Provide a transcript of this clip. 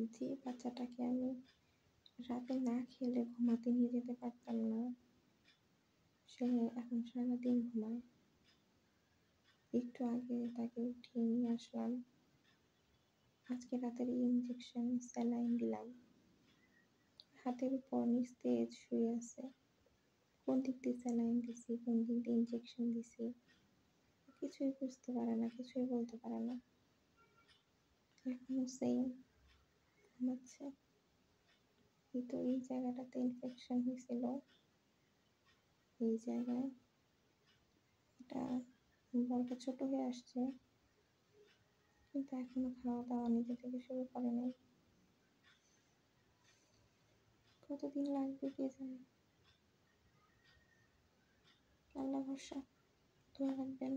যে বাচ্চাটাকে আমি রাতে না খেলে ঘুমাতে নিয়ে যেতে পারতাম না, সে এখন সারাদিন ঘুমায়। একটু আগে তাকে উঠিয়ে নিয়ে আসলাম। আজকে রাতের ইঞ্জেকশন স্যালাইন দিলাম। হাতের উপর নিস্তেজ শুয়ে আছে। কোন দিক দিয়ে স্যালাইন দিছি, কোন দিক দিয়ে ইঞ্জেকশন দিছি কিছুই বুঝতে পারে না, কিছুই বলতে পারে না। এখনো সেম ঘুমাচ্ছে। কিন্তু এই জায়গাটাতে ইনফেকশন হয়েছিল, এই জায়গায় এটা বলটা ছোট হয়ে আসছে, কিন্তু এখনো খাওয়া দাওয়া নিজে থেকে শুরু করে নাই। কতদিন লাগবে কে জানে। আল্লাহ ভরসা, দোয়া রাখবেন।